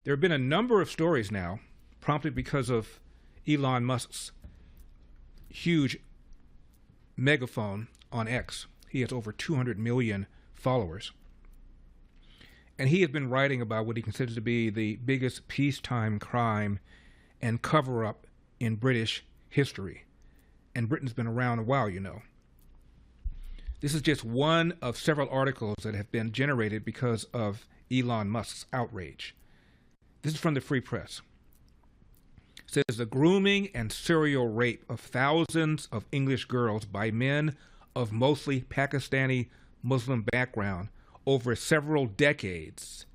There have been a number of stories now, prompted because of Elon Musk's huge megaphone on X. He has over 200 million followers. And he has been writing about what he considers to be the biggest peacetime crime and cover-up in British history. And Britain's been around a while, you know. This is just one of several articles that have been generated because of Elon Musk's outrage. This is from the Free Press. It says the grooming and serial rape of thousands of English girls by men of mostly Pakistani Muslim background over several decades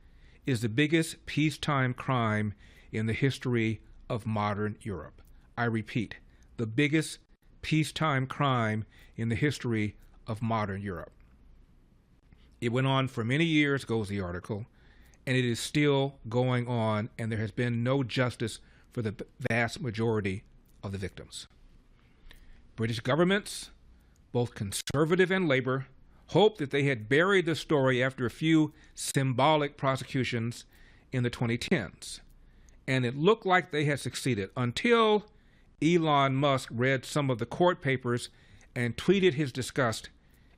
is the biggest peacetime crime in the history of modern Europe. I repeat, the biggest peacetime crime in the history of modern Europe. It went on for many years, goes the article, and it is still going on, and there has been no justice for the vast majority of the victims. British governments, both conservative and Labour, hoped that they had buried the story after a few symbolic prosecutions in the 2010s. And it looked like they had succeeded until Elon Musk read some of the court papers and tweeted his disgust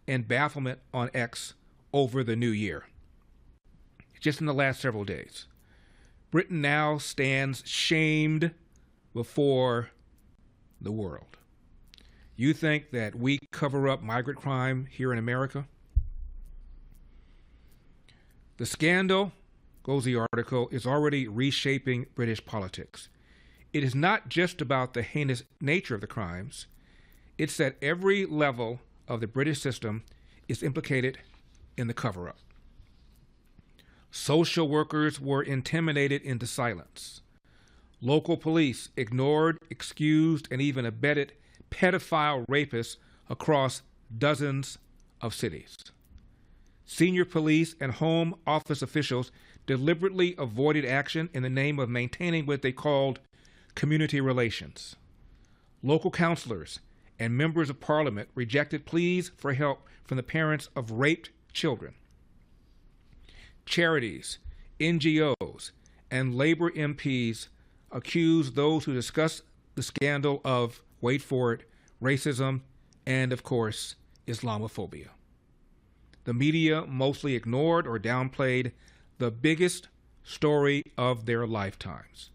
and bafflement on X over the new year. Just in the last several days. Britain now stands shamed before the world. You think that we cover up migrant crime here in America? The scandal, goes the article, is already reshaping British politics. It is not just about the heinous nature of the crimes. It's that every level of the British system is implicated in the cover-up. Social workers were intimidated into silence. Local police ignored, excused, and even abetted pedophile rapists across dozens of cities. Senior police and Home Office officials deliberately avoided action in the name of maintaining what they called community relations. Local councillors and members of Parliament rejected pleas for help from the parents of raped children. Charities, NGOs, and Labour MPs accused those who discussed the scandal of, wait for it, racism and, of course, Islamophobia. The media mostly ignored or downplayed the biggest story of their lifetimes.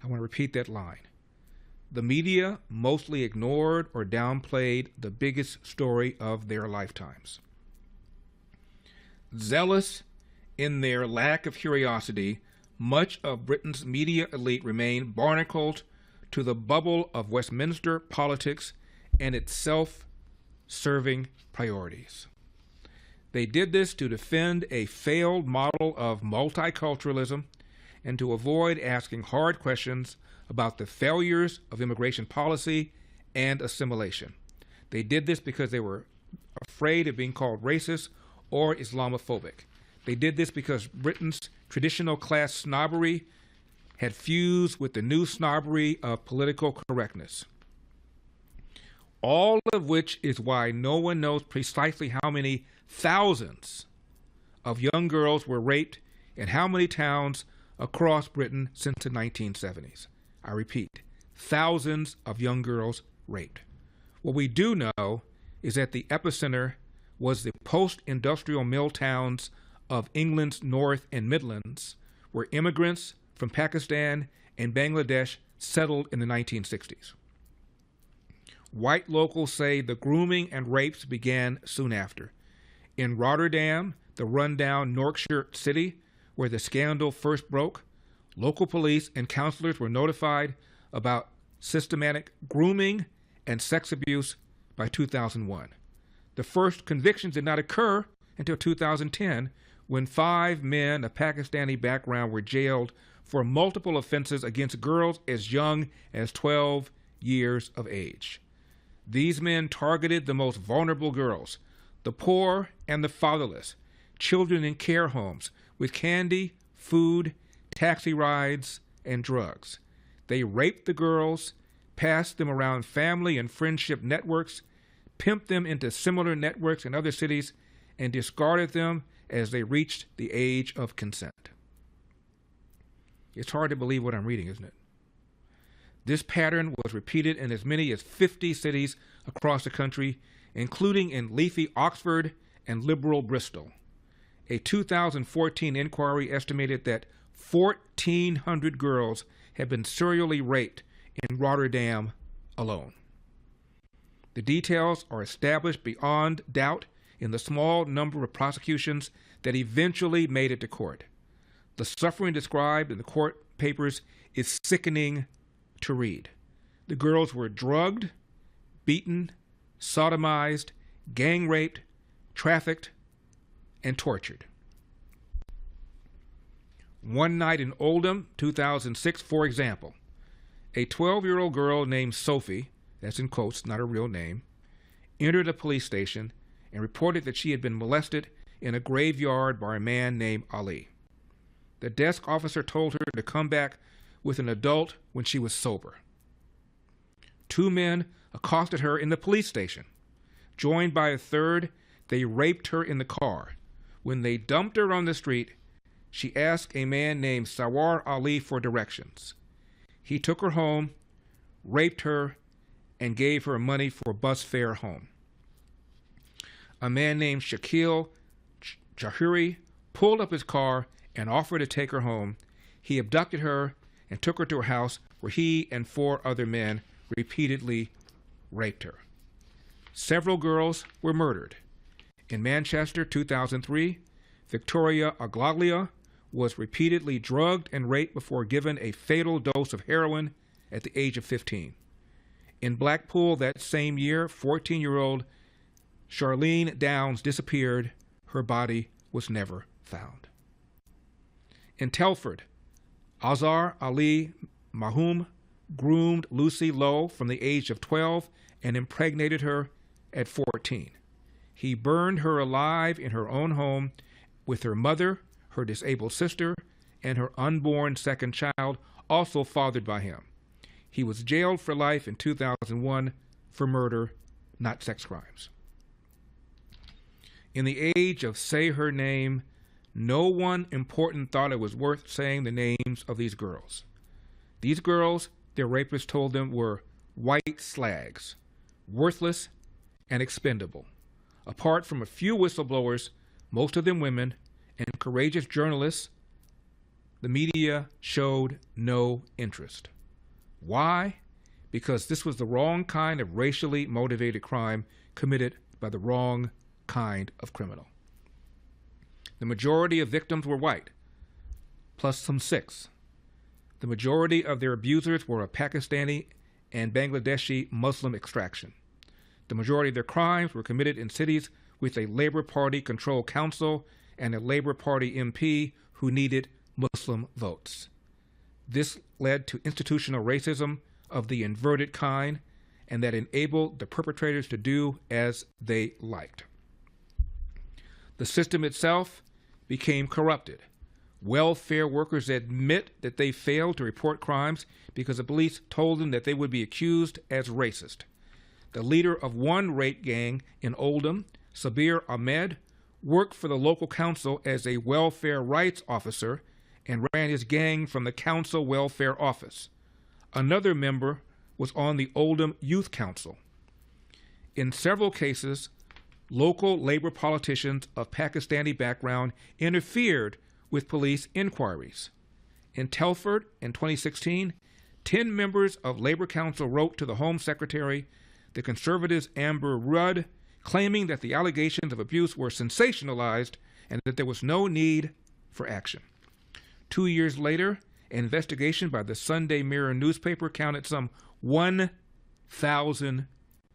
I want to repeat that line. The media mostly ignored or downplayed the biggest story of their lifetimes. Zealous in their lack of curiosity, much of Britain's media elite remained barnacled to the bubble of Westminster politics and its self-serving priorities. They did this to defend a failed model of multiculturalism and to avoid asking hard questions about the failures of immigration policy and assimilation. They did this because they were afraid of being called racist or Islamophobic. They did this because Britain's traditional class snobbery had fused with the new snobbery of political correctness. All of which is why no one knows precisely how many thousands of young girls were raped in how many towns across Britain since the 1970s. I repeat, thousands of young girls raped. What we do know is that the epicenter was the post-industrial mill towns of England's North and Midlands, where immigrants from Pakistan and Bangladesh settled in the 1960s. White locals say the grooming and rapes began soon after. In Rotterdam, the rundown Yorkshire city, where the scandal first broke, local police and counselors were notified about systematic grooming and sex abuse by 2001. The first convictions did not occur until 2010, when 5 men of Pakistani background were jailed for multiple offenses against girls as young as 12 years of age. These men targeted the most vulnerable girls, the poor and the fatherless, children in care homes, with candy, food, taxi rides, and drugs. They raped the girls, passed them around family and friendship networks, pimped them into similar networks in other cities, and discarded them as they reached the age of consent. It's hard to believe what I'm reading, isn't it? This pattern was repeated in as many as 50 cities across the country, including in leafy Oxford and liberal Bristol. A 2014 inquiry estimated that 1,400 girls had been serially raped in Rotterdam alone. The details are established beyond doubt in the small number of prosecutions that eventually made it to court. The suffering described in the court papers is sickening to read. The girls were drugged, beaten, sodomized, gang raped, trafficked, and tortured. One night in Oldham, 2006, for example, a 12-year-old girl named Sophie, that's in quotes, not her real name, entered a police station and reported that she had been molested in a graveyard by a man named Ali. The desk officer told her to come back with an adult when she was sober. Two men accosted her in the police station. Joined by a third, they raped her in the car. When they dumped her on the street, she asked a man named Sawar Ali for directions. He took her home, raped her, and gave her money for bus fare home. A man named Shakil Jahuri pulled up his car and offered to take her home. He abducted her and took her to a house where he and 4 other men repeatedly raped her. Several girls were murdered. In Manchester, 2003, Victoria Aglaglia was repeatedly drugged and raped before given a fatal dose of heroin at the age of 15. In Blackpool that same year, 14-year-old Charlene Downs disappeared. Her body was never found. In Telford, Azhar Ali Mahum groomed Lucy Lowe from the age of 12 and impregnated her at 14. He burned her alive in her own home with her mother, her disabled sister, and her unborn second child, also fathered by him. He was jailed for life in 2001 for murder, not sex crimes. In the age of say her name, no one important thought it was worth saying the names of these girls. These girls, their rapists told them, were white slags, worthless and expendable. Apart from a few whistleblowers, most of them women, and courageous journalists, the media showed no interest. Why? Because this was the wrong kind of racially motivated crime committed by the wrong kind of criminal. The majority of victims were white, plus some Sikhs. The majority of their abusers were of Pakistani and Bangladeshi Muslim extraction. The majority of their crimes were committed in cities with a Labour Party-controlled council and a Labour Party MP who needed Muslim votes. This led to institutional racism of the inverted kind, and that enabled the perpetrators to do as they liked. The system itself became corrupted. Welfare workers admit that they failed to report crimes because the police told them that they would be accused as racist. The leader of one rape gang in Oldham, Sabir Ahmed, worked for the local council as a welfare rights officer and ran his gang from the council welfare office. Another member was on the Oldham Youth Council. In several cases, local labor politicians of Pakistani background interfered with police inquiries. In Telford in 2016, 10 members of Labor Council wrote to the Home Secretary, the Conservatives' Amber Rudd, claiming that the allegations of abuse were sensationalized and that there was no need for action. 2 years later, an investigation by the Sunday Mirror newspaper counted some 1,000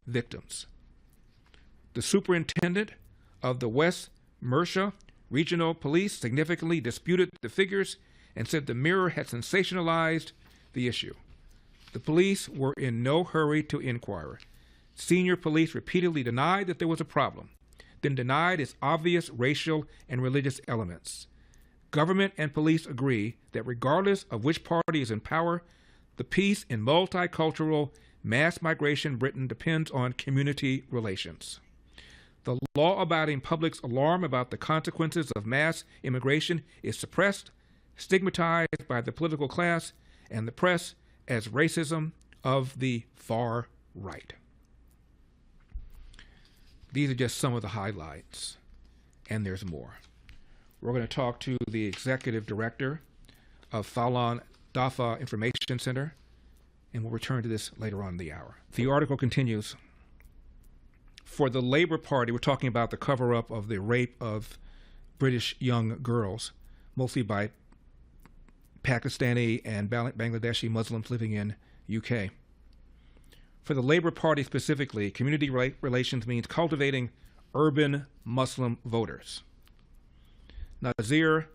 victims. The superintendent of the West Mercia Regional Police significantly disputed the figures and said the Mirror had sensationalized the issue. The police were in no hurry to inquire. Senior police repeatedly denied that there was a problem, then denied its obvious racial and religious elements. Government and police agree that regardless of which party is in power, the peace in multicultural mass migration Britain depends on community relations. The law-abiding public's alarm about the consequences of mass immigration is suppressed, stigmatized by the political class and the press as racism of the far right. These are just some of the highlights, and there's more. We're going to talk to the executive director of Falun Dafa Information Center, and we'll return to this later on in the hour. The article continues. For the Labour Party, we're talking about the cover-up of the rape of British young girls, mostly by Pakistani and Bangladeshi Muslims living in UK. For the Labour Party specifically, community relations means cultivating urban Muslim voters. Nazir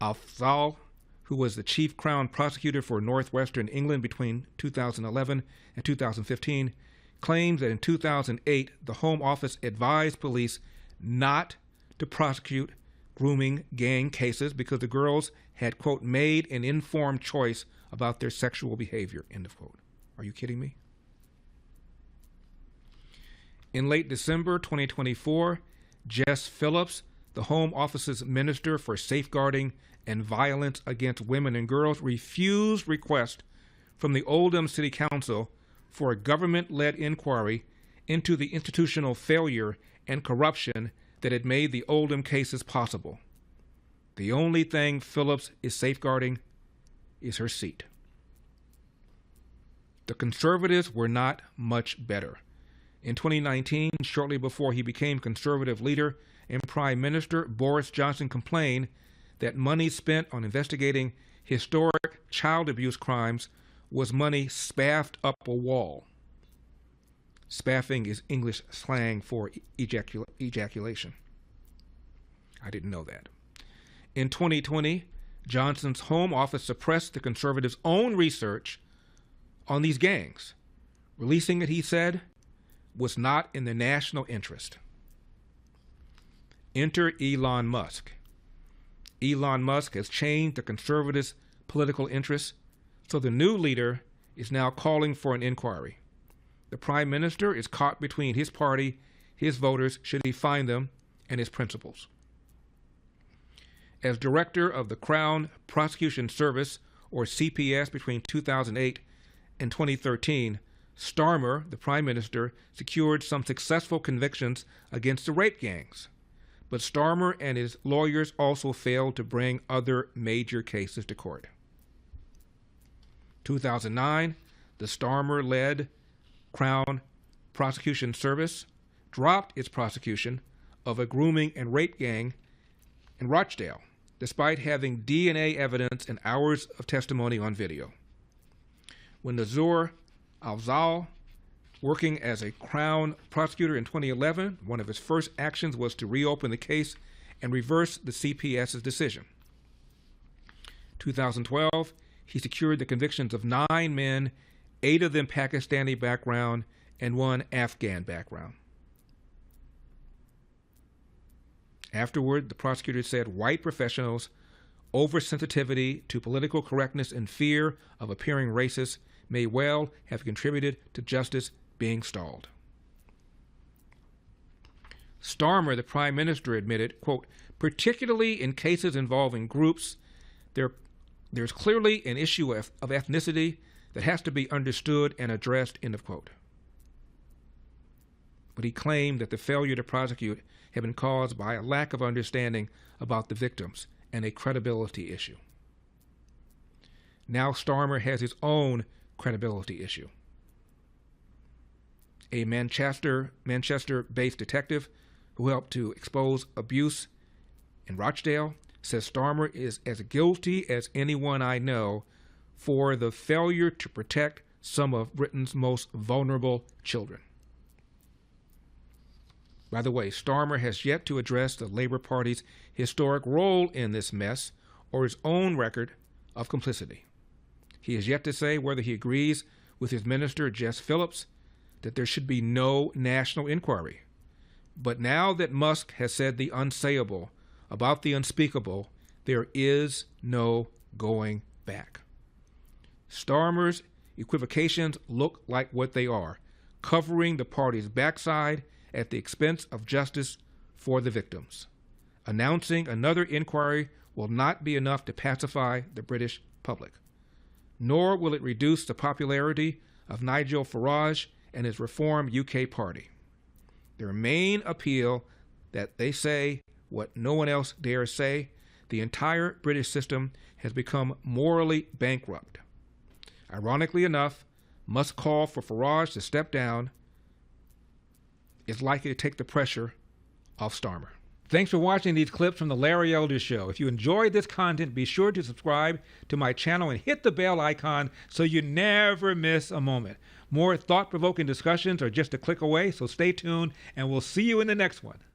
Afzal, who was the chief Crown prosecutor for northwestern England between 2011 and 2015, claims that in 2008 the Home Office advised police not to prosecute grooming gang cases because the girls had, quote, made an informed choice about their sexual behavior, end of quote. Are you kidding me? In late December 2024, Jess Phillips, the Home Office's Minister for Safeguarding and Violence Against Women and Girls, refused request from the Oldham City Council for a government-led inquiry into the institutional failure and corruption that had made the Oldham cases possible. The only thing Phillips is safeguarding is her seat. The Conservatives were not much better. In 2019, shortly before he became Conservative leader and Prime Minister, Boris Johnson complained that money spent on investigating historic child abuse crimes was money spaffed up a wall. Spaffing is English slang for ejaculation. I didn't know that. In 2020, Johnson's Home Office suppressed the Conservatives' own research on these gangs, releasing it, he said, was not in the national interest. Enter Elon Musk. Elon Musk has changed the Conservatives' political interests, so the new leader is now calling for an inquiry. The Prime Minister is caught between his party, his voters, should he find them, and his principles. As director of the Crown Prosecution Service, or CPS, between 2008 and 2013, Starmer, the Prime Minister, secured some successful convictions against the rape gangs. But Starmer and his lawyers also failed to bring other major cases to court. 2009, the Starmer-led Crown Prosecution Service dropped its prosecution of a grooming and rape gang in Rochdale, despite having DNA evidence and hours of testimony on video. When Nazir Afzal, working as a Crown prosecutor in 2011, one of his first actions was to reopen the case and reverse the CPS's decision. 2012, he secured the convictions of 9 men, 8 of them Pakistani background and 1 Afghan background. Afterward, the prosecutor said white professionals' oversensitivity to political correctness and fear of appearing racist may well have contributed to justice being stalled. Starmer, the Prime Minister, admitted, quote, particularly in cases involving groups, there's clearly an issue of ethnicity that has to be understood and addressed, end of quote. But he claimed that the failure to prosecute had been caused by a lack of understanding about the victims and a credibility issue. Now Starmer has his own credibility issue. A Manchester-based detective who helped to expose abuse in Rochdale says Starmer is as guilty as anyone I know for the failure to protect some of Britain's most vulnerable children. By the way, Starmer has yet to address the Labour Party's historic role in this mess or his own record of complicity. He has yet to say whether he agrees with his minister, Jess Phillips, that there should be no national inquiry. But now that Musk has said the unsayable about the unspeakable, there is no going back. Starmer's equivocations look like what they are, covering the party's backside at the expense of justice for the victims. Announcing another inquiry will not be enough to pacify the British public, nor will it reduce the popularity of Nigel Farage and his Reform UK party. Their main appeal that they say what no one else dares say: the entire British system has become morally bankrupt. Ironically enough, Musk's call for Farage to step down is likely to take the pressure off Starmer. Thanks for watching these clips from The Larry Elder Show. If you enjoyed this content, be sure to subscribe to my channel and hit the bell icon so you never miss a moment. More thought-provoking discussions are just a click away, so stay tuned, and we'll see you in the next one.